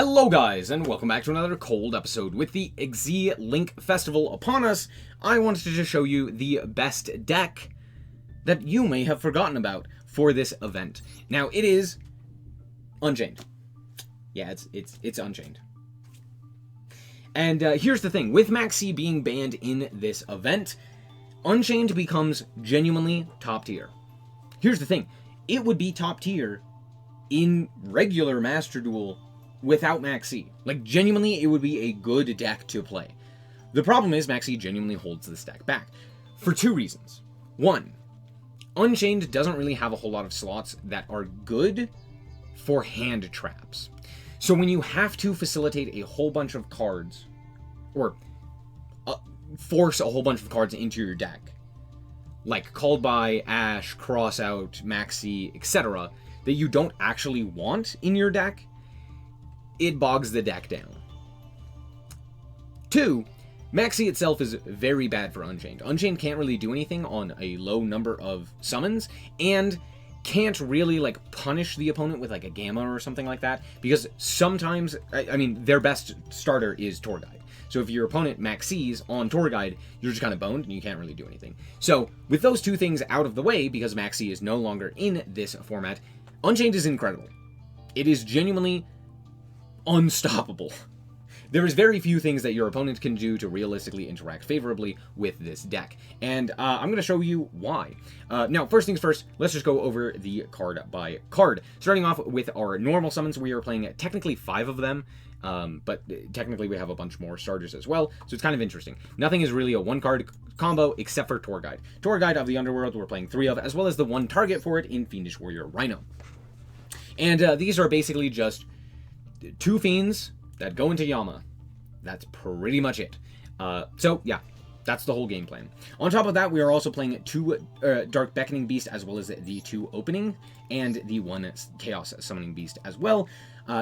Hello guys, and welcome back to another cold episode. With the XZ Link Festival upon us, I wanted to just show you the best deck that you may have forgotten about for this event. Now, it is Unchained. Yeah, it's Unchained. And here's the thing, with Maxx C being banned in this event, Unchained becomes genuinely top tier. Here's the thing, it would be top tier in regular Master Duel without Maxx C. Like, genuinely, it would be a good deck to play. The problem is Maxx C genuinely holds this deck back for two reasons. One, Unchained doesn't really have a whole lot of slots that are good for hand traps. So when you have to facilitate a whole bunch of cards, or force a whole bunch of cards into your deck, like Called By, Ash, Crossout, Maxx C, etc., that you don't actually want in your deck, it bogs the deck down. Two, Maxx C itself is very bad for Unchained. Unchained can't really do anything on a low number of summons, and can't really, like, punish the opponent with, like, a Gamma or something like that, because sometimes, I mean, their best starter is Tour Guide. So if your opponent Maxx C's on Tour Guide, you're just kind of boned, and you can't really do anything. So, with those two things out of the way, because Maxx C is no longer in this format, Unchained is incredible. It is genuinely unstoppable. There is very few things that your opponent can do to realistically interact favorably with this deck, and I'm going to show you why. Now, first things first, let's just go over the card by card. Starting off with our normal summons, we are playing technically 5 of them, but technically we have a bunch more starters as well, so it's kind of interesting. Nothing is really a one-card combo except for Tour Guide. Tour Guide of the Underworld we're playing 3 of, as well as the one target for it in Fiendish Warrior Rhino. And these are basically just 2 Fiends that go into Yama. That's pretty much it. So, yeah, that's the whole game plan. On top of that, we are also playing 2 Dark Beckoning Beast, as well as the 2 Opening, and the 1 Chaos Summoning Beast as well,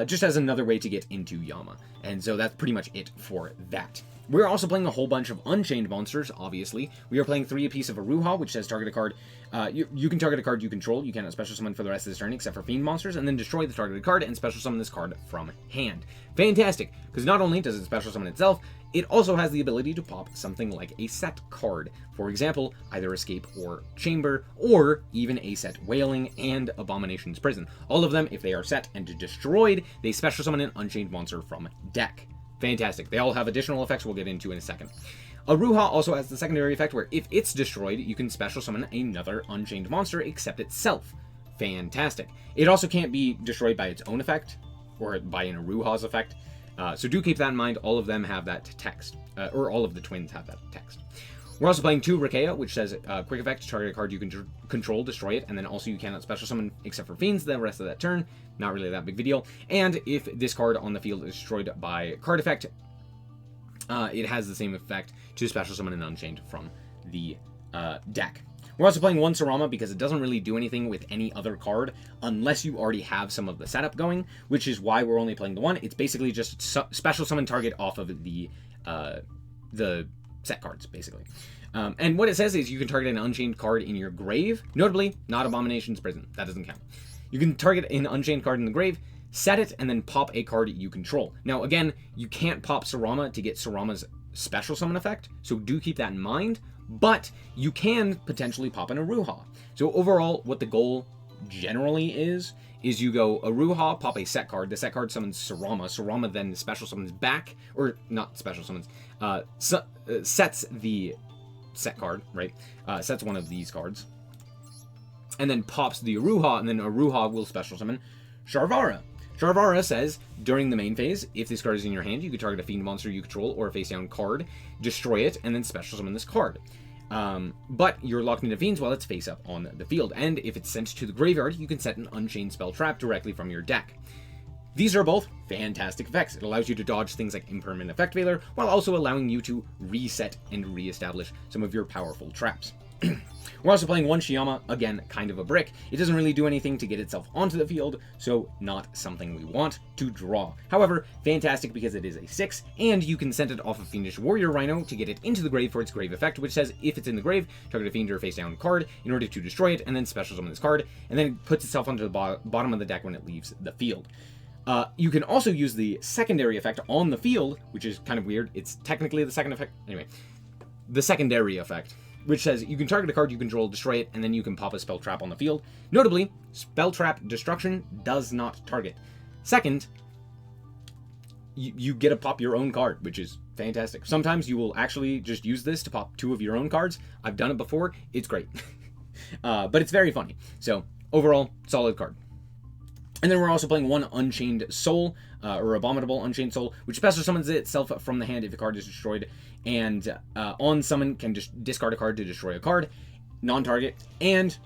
just as another way to get into Yama. And so that's pretty much it for that. We're also playing a whole bunch of Unchained monsters, obviously. We are playing 3 apiece of Aruha, which says target a card. You can target a card you control. You cannot special summon for the rest of this turn, except for Fiend monsters, and then destroy the targeted card and special summon this card from hand. Fantastic, because not only does it special summon itself, it also has the ability to pop something like a set card. For example, either Escape or Chamber, or even a set Wailing and Abomination's Prison. All of them, if they are set and destroyed, they special summon an Unchained monster from deck. Fantastic. They all have additional effects we'll get into in a second. Aruha also has the secondary effect where if it's destroyed, you can special summon another Unchained monster except itself. Fantastic. It also can't be destroyed by its own effect, or by an Aruha's effect. So do keep that in mind. All of them have that text, or all of the twins have that text. We're also playing 2 Rakea, which says quick effect, target a card you can control, destroy it, and then also you cannot special summon except for Fiends the rest of that turn. Not really that big of a deal. And if this card on the field is destroyed by card effect, it has the same effect to special summon an Unchained from the deck. We're also playing 1 Sarama because it doesn't really do anything with any other card unless you already have some of the setup going, which is why we're only playing the 1. It's basically just special summon target off of the set cards, basically. And what it says is you can target an Unchained card in your grave, notably not Abomination's Prison. That doesn't count. You can target an Unchained card in the grave, set it, and then pop a card you control. Now, again, you can't pop Sarama to get Sarama's special summon effect, so do keep that in mind, but you can potentially pop an Aruha. So overall, what the goal generally is you go Aruha, pop a set card. The set card summons Sarama. Sarama then special summons back, or not special summons, sets the set card, right? Sets one of these cards. And then pops the Aruha, and then Aruha will special summon Sharvara. Sharvara says, during the main phase, if this card is in your hand, you can target a Fiend monster you control or a face-down card, destroy it, and then special summon this card. But you're locked into Fiends while it's face-up on the field, and if it's sent to the graveyard, you can set an Unchained spell trap directly from your deck. These are both fantastic effects. It allows you to dodge things like Impermanent Effect Veiler, while also allowing you to reset and re-establish some of your powerful traps. We're also playing 1 Shiyama, again, kind of a brick. It doesn't really do anything to get itself onto the field, so not something we want to draw. However, fantastic because it is a 6, and you can send it off of Fiendish Warrior Rhino to get it into the grave for its grave effect, which says if it's in the grave, target a Fiend or face-down card in order to destroy it, and then special summon this card, and then it puts itself onto the bottom of the deck when it leaves the field. You can also use the secondary effect on the field, which is kind of weird. It's technically the second effect. Anyway, the secondary effect, which says you can target a card you control, destroy it, and then you can pop a spell trap on the field. Notably, spell trap destruction does not target. Second, you get to pop your own card, which is fantastic. Sometimes you will actually just use this to pop 2 of your own cards. I've done it before. It's great. But it's very funny. So, overall, solid card. And then we're also playing 1 Unchained Soul, or Abominable Unchained Soul, which special summons itself from the hand if a card is destroyed, and on summon can just discard a card to destroy a card, non-target, and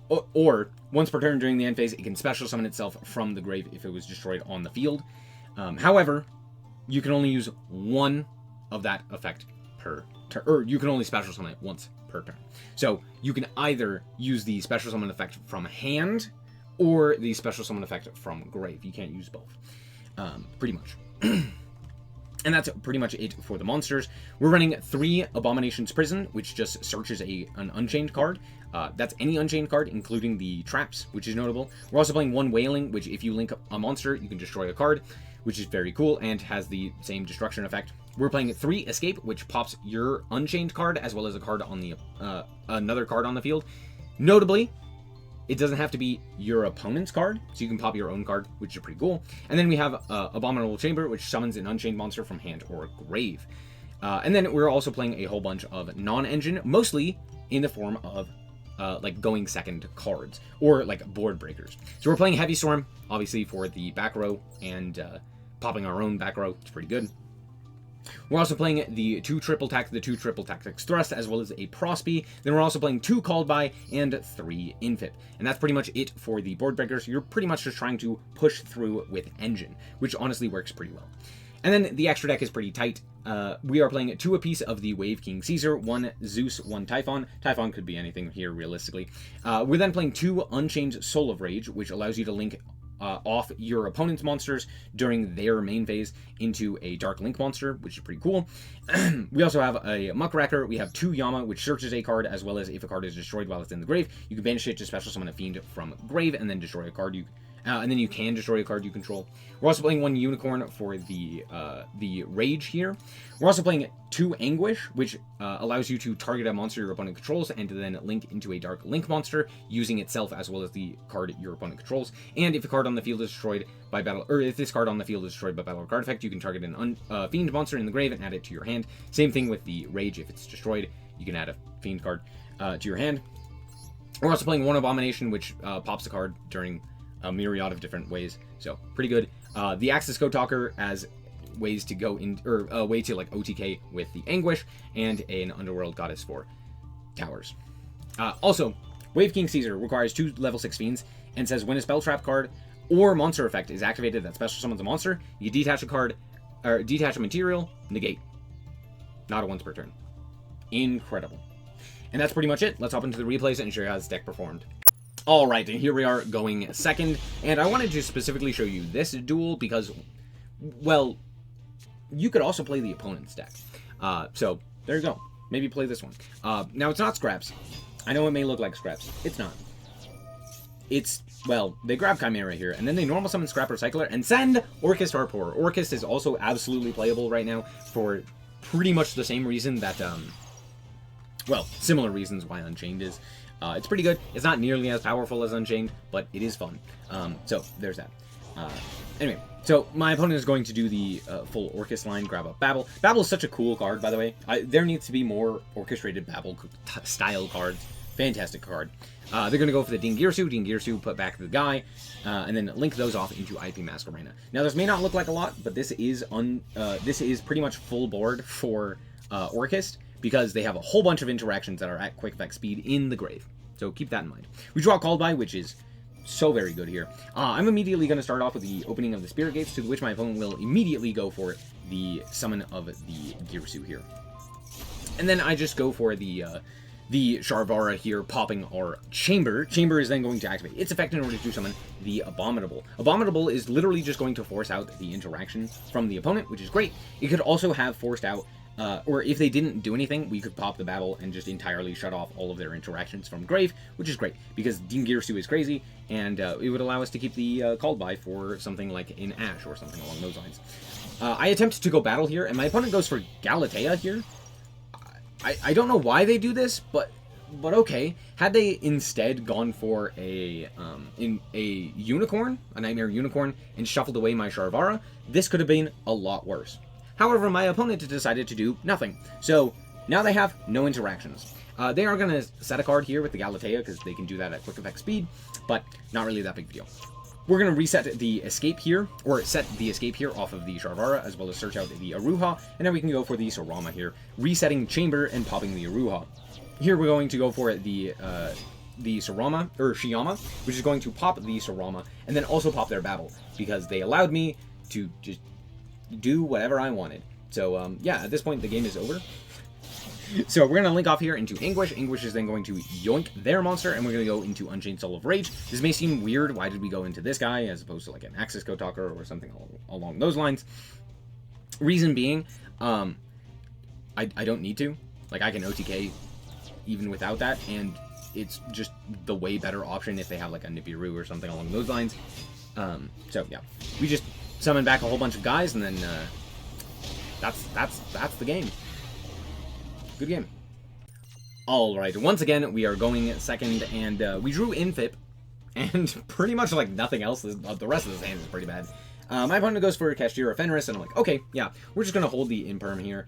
or once per turn during the end phase, it can special summon itself from the grave if it was destroyed on the field. However, you can only use 1 of that effect per turn, or you can only special summon it once per turn. So you can either use the special summon effect from hand, or the special summon effect from grave. You can't use both, pretty much. And that's pretty much it for the monsters. We're running 3 Abomination's Prison, which just searches an Unchained card. That's any Unchained card, including the traps, which is notable. We're also playing 1 Wailing, which if you link a monster, you can destroy a card, which is very cool and has the same destruction effect. We're playing 3 Escape, which pops your Unchained card as well as a card on the another card on the field. Notably, it doesn't have to be your opponent's card, so you can pop your own card, which is pretty cool. And then we have Abominable Chamber, which summons an Unchained monster from hand or grave. And then we're also playing a whole bunch of non-engine, mostly in the form of like going second cards, or like board breakers. So we're playing Heavy Storm, obviously for the back row, and popping our own back row. It's pretty good. We're also playing the 2 triple tactics thrust, as well as a Prospy. Then we're also playing 2 called by and 3 infip. And that's pretty much it for the board breakers. You're pretty much just trying to push through with engine, which honestly works pretty well. And then the extra deck is pretty tight. We are playing 2 apiece of the Wave King Caesar, 1 Zeus, 1 Typhon. Typhon could be anything here, realistically. We're then playing 2 Unchained Soul of Rage, which allows you to link off your opponent's monsters during their main phase into a Dark Link monster, which is pretty cool. We also have a Muckracker. We have 2 Yama, which searches a card, as well as if a card is destroyed while it's in the grave, you can banish it to special summon a fiend from grave and then destroy a card and then you can destroy a card you control. We're also playing 1 Unicorn for the Rage here. We're also playing 2 Anguish, which allows you to target a monster your opponent controls and to then link into a Dark Link monster using itself as well as the card your opponent controls. And if a card on the field is destroyed by battle, or if this card on the field is destroyed by battle or card effect, you can target an Fiend monster in the grave and add it to your hand. Same thing with the Rage. If it's destroyed, you can add a Fiend card to your hand. We're also playing 1 Abomination, which pops a card during a myriad of different ways, so pretty good. The Axis Code Talker as ways to go in, or a way to like OTK with the Anguish, and an Underworld Goddess for towers. Also, Wave King Caesar requires 2 level 6 fiends and says when a spell trap card or monster effect is activated that special summons a monster, you detach a card or detach a material, negate. Not a once per turn. Incredible. And that's pretty much it. Let's hop into the replays and show you how this deck performed. Alright, and here we are going second, and I wanted to specifically show you this duel because, well, you could also play the opponent's deck. So, there you go. Maybe play this one. Now, it's not Scraps. I know it may look like Scraps. It's not. It's, well, they grab Chimera here, and then they normal summon Scrap Recycler and send Orcust Harpour. Orcust is also absolutely playable right now for pretty much the same reason that, well, similar reasons why Unchained is. It's pretty good. It's not nearly as powerful as Unchained, but it is fun. So, there's that. Anyway, so my opponent is going to do the full Orcust line, grab up Babel. Babel is such a cool card, by the way. There needs to be more orchestrated Babel-style cards. Fantastic card. They're going to go for the Dingirsu, put back the guy, and then link those off into IP Mask Arena. Now, this may not look like a lot, but this is pretty much full board for Orcust, because they have a whole bunch of interactions that are at quick effect speed in the grave. So keep that in mind. We draw Called By, which is so very good here. I'm immediately going to start off with the opening of the Spirit Gates, to which my opponent will immediately go for the summon of the Girsu here. And then I just go for the Sharvara here, popping our Chamber. Chamber is then going to activate its effect in order to summon the Abominable. Abominable is literally just going to force out the interaction from the opponent, which is great. It could also have forced out or if they didn't do anything, we could pop the battle and just entirely shut off all of their interactions from grave, which is great, because Dean Girsu is crazy, and it would allow us to keep the called by for something like in Ash, or something along those lines. I attempt to go battle here, and my opponent goes for Galatea here. I don't know why they do this, but okay. Had they instead gone for a unicorn, a Nightmare Unicorn, and shuffled away my Sharvara, this could have been a lot worse. However, my opponent decided to do nothing. So now they have no interactions. They are going to set a card here with the Galatea, because they can do that at quick effect speed, but not really that big of a deal. We're going to reset the escape here, or set the escape here off of the Sharvara, as well as search out the Aruha, and then we can go for the Sorama here, resetting Chamber and popping the Aruha. Here we're going to go for the Sorama, or Shiyama, which is going to pop the Sorama, and then also pop their Babble, because they allowed me to just do whatever I wanted. So, yeah, at this point, the game is over. So we're going to link off here into Anguish. Anguish is then going to yoink their monster, and we're going to go into Unchained Soul of Rage. This may seem weird. Why did we go into this guy as opposed to like an Axis Code Talker or something along those lines? Reason being, I don't need to. Like, I can OTK even without that, and it's just the way better option if they have like a Nibiru or something along those lines. So yeah, we just summon back a whole bunch of guys, and then that's the game. Good game. Alright, once again, we are going second, and we drew Infip, and pretty much like nothing else. The rest of this hand is pretty bad. My opponent goes for Kashtira Fenris, and I'm like, okay, yeah, we're just going to hold the Imperm here.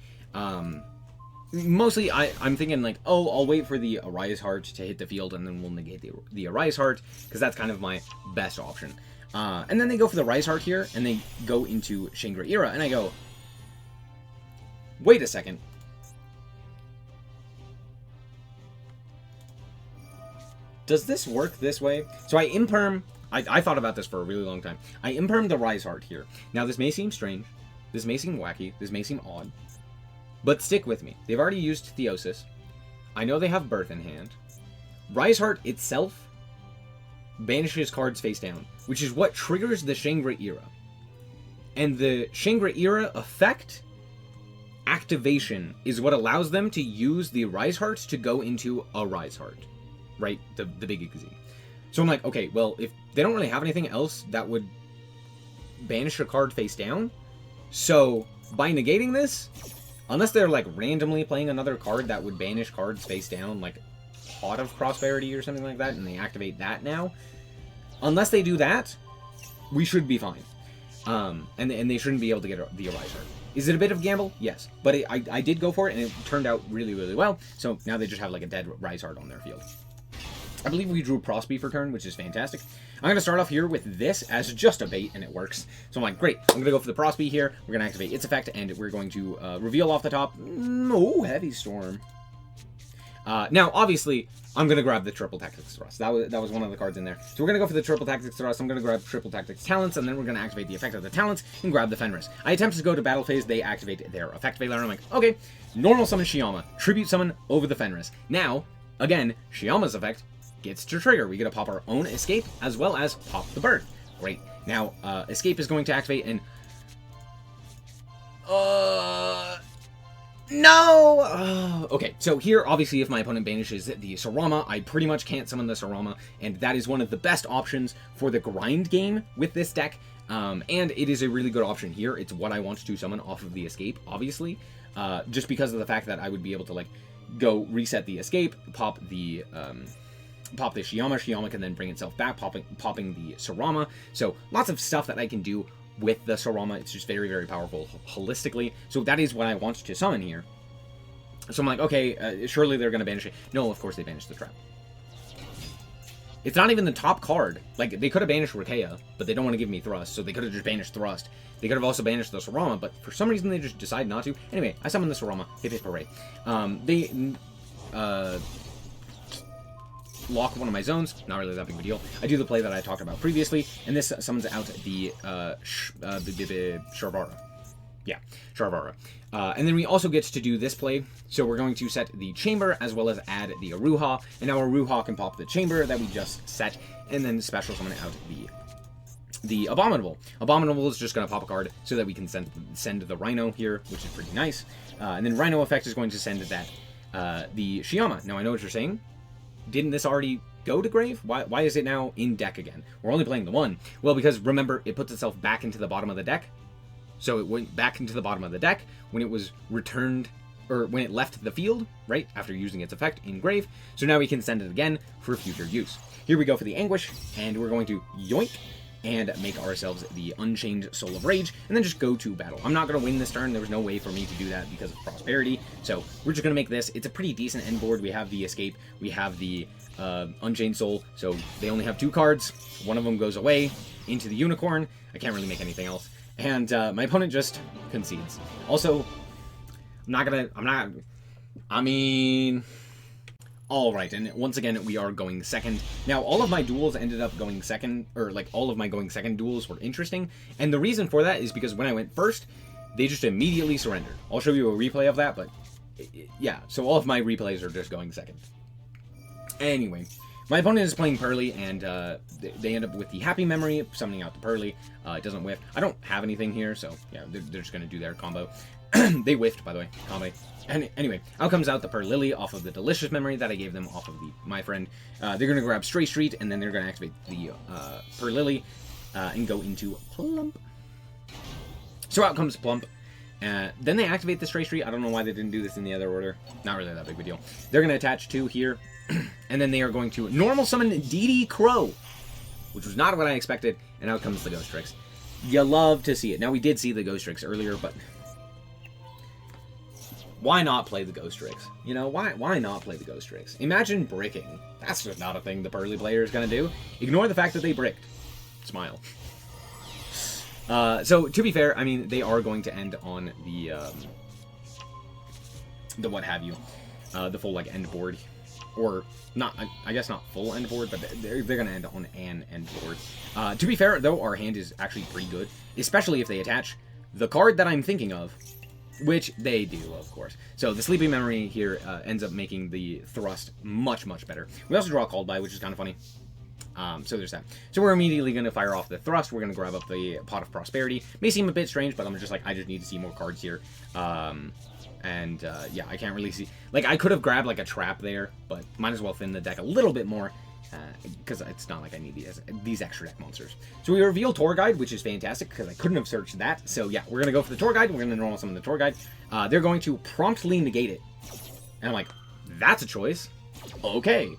Mostly, I'm thinking like, oh, I'll wait for the Arise Heart to hit the field, and then we'll negate the Arise Heart, because that's kind of my best option. And then they go for the Rise Heart here, and they go into Shangri-Ira, and I go, wait a second. Does this work this way? So I Imperm, I thought about this for a really long time. I Imperm the Rise Heart here. Now this may seem strange, this may seem wacky, this may seem odd, but stick with me. They've already used Theosis. I know they have Birth in hand. Rise Heart itself banishes cards face down, which is what triggers the Shangri-Ira. And the Shangri-Ira effect activation is what allows them to use the Rise Heart to go into a Rise Heart. Right? The big Xyz. So I'm like, okay, well, if they don't really have anything else that would banish a card face down, so by negating this, unless they're like randomly playing another card that would banish cards face down, like Pot of Prosperity or something like that, and they activate that now, unless they do that, we should be fine. And they shouldn't be able to get the Arise Heart. Is it a bit of a gamble? Yes. But I did go for it, and it turned out really, really well. So now they just have like a dead Rise Heart on their field. I believe we drew Prosby for turn, which is fantastic. I'm going to start off here with this as just a bait, and it works. So I'm like, great, I'm going to go for the Prosby here. We're going to activate its effect, and we're going to reveal off the top. No, Heavy Storm. Now, obviously, I'm going to grab the Triple Tactics Thrust. That was one of the cards in there. So we're going to go for the Triple Tactics Thrust. I'm going to grab Triple Tactics Talents, and then we're going to activate the effect of the Talents and grab the Fenris. I attempt to go to Battle Phase. They activate their Effect Veiler, and I'm like, okay, normal summon Shiyama. Tribute summon over the Fenris. Now, again, Shiyama's effect gets to trigger. We get to pop our own Escape, as well as pop the Birth. Great. Now, Escape is going to activate, and... No! Okay, so here, obviously, if my opponent banishes the Sorama, I pretty much can't summon the Sorama, and that is one of the best options for the grind game with this deck, and it is a really good option here. It's what I want to summon off of the Escape, obviously, just because of the fact that I would be able to, like, go reset the Escape, pop the Shiyama. Shiyama can then bring itself back, popping the Sorama. So lots of stuff that I can do with the Sorama. It's just very, very powerful holistically. So that is what I want to summon here. So I'm like, okay, surely they're going to banish it. No, of course they banished the Trap. It's not even the top card. Like, they could have banished Rikea, but they don't want to give me Thrust, so they could have just banished Thrust. They could have also banished the Sorama, but for some reason they just decide not to. Anyway, I summon the Sorama. Hip hip hooray. They lock one of my zones, not really that big of a deal. I do the play that I talked about previously, and this summons out the Sharvara. Yeah, Sharvara. And then we also get to do this play, so we're going to set the Chamber as well as add the Aruha, and now Aruha can pop the Chamber that we just set, and then special summon out the Abominable. Abominable is just going to pop a card so that we can send the Rhino here, which is pretty nice. And then Rhino effect is going to send that the Shiyama. Now I know what you're saying. Didn't this already go to grave? Why is it now in deck again? We're only playing the one. Well, because remember, it puts itself back into the bottom of the deck. So it went back into the bottom of the deck when it was returned, or when it left the field, right, after using its effect in grave. So now we can send it again for future use. Here we go for the Anguish, and we're going to yoink and make ourselves the Unchained Soul of Rage, and then just go to battle. I'm not going to win this turn. There was no way for me to do that because of Prosperity. So we're just going to make this. It's a pretty decent end board. We have the Escape. We have the Unchained Soul. So they only have 2 cards. One of them goes away into the Unicorn. I can't really make anything else. And my opponent just concedes. Also, Alright, and once again, we are going second. Now, all of my duels ended up going second, or like all of my going second duels were interesting. And the reason for that is because when I went first, they just immediately surrendered. I'll show you a replay of that, but yeah, so all of my replays are just going second. Anyway, my opponent is playing Purrely, and they end up with the Happy Memory, summoning out the Purrely. It doesn't whiff. I don't have anything here, so yeah, they're just going to do their combo. They whiffed, by the way. Combo. And anyway, out comes out the Purrely off of the Delicious Memory that I gave them off of my friend. They're going to grab Stray Street, and then they're going to activate the Purrely and go into Plump. So out comes Plump. Then they activate the Stray Street. I don't know why they didn't do this in the other order. Not really that big of a deal. They're going to attach 2 here, and then they are going to normal summon DD Crow, which was not what I expected, and out comes the Ghost Tricks. You love to see it. Now, we did see the Ghost Tricks earlier, but why not play the Ghost Tricks? You know, why not play the Ghost Tricks? Imagine bricking. That's just not a thing the Purrely player is going to do. Ignore the fact that they bricked. Smile. So, to be fair, I mean, they are going to end on the what have you, the full, like, end board. Or, not, I guess not full end board, but they're going to end on an end board. To be fair, though, our hand is actually pretty good, especially if they attach the card that I'm thinking of, which they do, of course. So the Sleeping Memory here ends up making the thrust much, much better. We also draw a Called By, which is kind of funny. So there's that. So we're immediately going to fire off the thrust. We're going to grab up the Pot of Prosperity. May seem a bit strange, but I'm just like, I just need to see more cards here. Yeah, I can't really see. Like, I could have grabbed, like, a trap there, but might as well thin the deck a little bit more, because it's not like I need these extra deck monsters. So we reveal Tour Guide, which is fantastic, because I couldn't have searched that. So yeah, we're going to go for the Tour Guide. We're going to normal summon the Tour Guide. They're going to promptly negate it. And I'm like, that's a choice. Okay.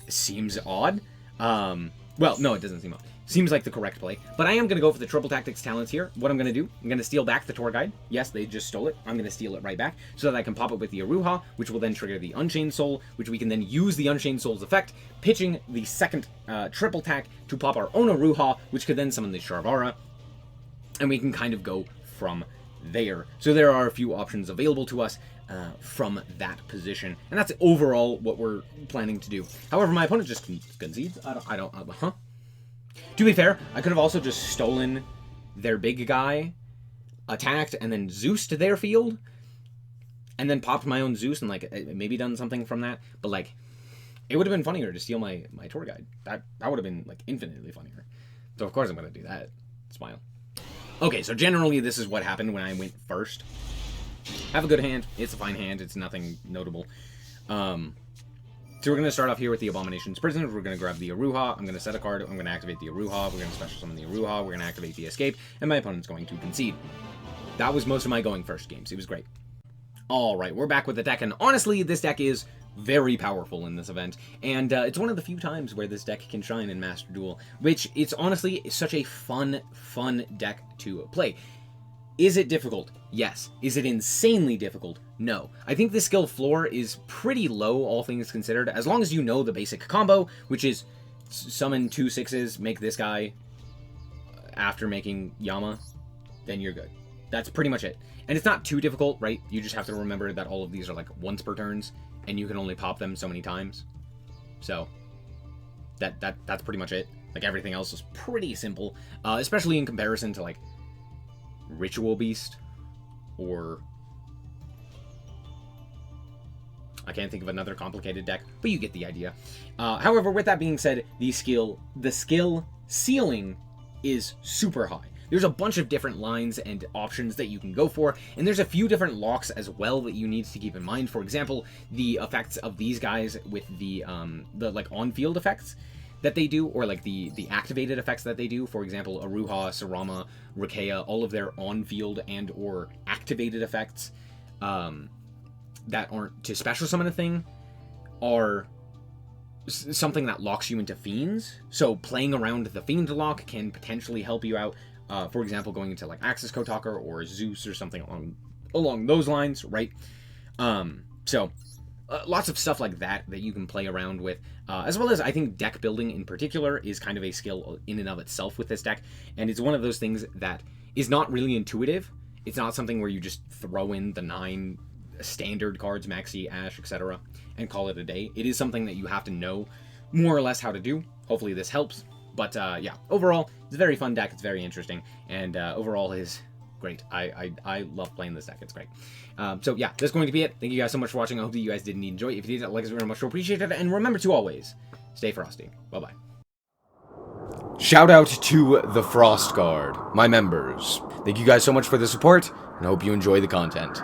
Seems odd. Well, no, it doesn't seem odd. Seems like the correct play. But I am going to go for the Triple Tactics talents here. What I'm going to do, I'm going to steal back the Tour Guide. Yes, they just stole it. I'm going to steal it right back so that I can pop it with the Aruha, which will then trigger the Unchained Soul, which we can then use the Unchained Soul's effect, pitching the second Triple Tack to pop our own Aruha, which could then summon the Sharvara, and we can kind of go from there. So there are a few options available to us from that position, and that's overall what we're planning to do. However, my opponent just concedes. To be fair, I could have also just stolen their big guy, attacked, and then Zeused their field, and then popped my own Zeus and, like, maybe done something from that. But, like, it would have been funnier to steal my Tour Guide. That would have been, like, infinitely funnier. So, of course, I'm going to do that. Smile. Okay, so generally this is what happened when I went first. Have a good hand. It's a fine hand. It's nothing notable. So we're going to start off here with the Abomination's Prisoners. We're going to grab the Aruha. I'm going to set a card. I'm going to activate the Aruha. We're going to special summon the Aruha. We're going to activate the Escape. And my opponent's going to concede. That was most of my going first games. It was great. Alright, we're back with the deck. And honestly, this deck is very powerful in this event. And it's one of the few times where this deck can shine in Master Duel. Which, it's honestly such a fun deck to play. Is it difficult? Yes. Is it insanely difficult? No. I think the skill floor is pretty low, all things considered, as long as you know the basic combo, which is summon 2 6s, make this guy after making Yama, then you're good. That's pretty much it. And it's not too difficult, right? You just have to remember that all of these are like once per turns, and you can only pop them so many times. So, that's pretty much it. Like, everything else is pretty simple, especially in comparison to, like, Ritual Beast, or I can't think of another complicated deck, but you get the idea. However, with that being said, the skill ceiling is super high. There's a bunch of different lines and options that you can go for, and there's a few different locks as well that you need to keep in mind. For example, the effects of these guys with the like on-field effects that they do, or like the activated effects that they do. For example, Aruha, Sarama, Rikea, all of their on-field and or activated effects that aren't to special summon a thing are something that locks you into fiends. So playing around the fiend lock can potentially help you out. For example, going into like Axis Kotaker or Zeus or something along those lines, right? So lots of stuff like that you can play around with, as well as I think deck building in particular is kind of a skill in and of itself with this deck, and it's one of those things that is not really intuitive. It's not something where you just throw in the 9 standard cards, Maxi, Ash, etc., and call it a day. It is something that you have to know more or less how to do. Hopefully this helps. But yeah, overall, it's a very fun deck. It's very interesting, and overall is great. I love playing this deck. It's great. So yeah, that's going to be it. Thank you guys so much for watching. I hope that you guys did enjoy. If you did, like us very much appreciated. And remember to always stay frosty. Bye-bye. Shout out to the Frost Guard, my members. Thank you guys so much for the support, and I hope you enjoy the content.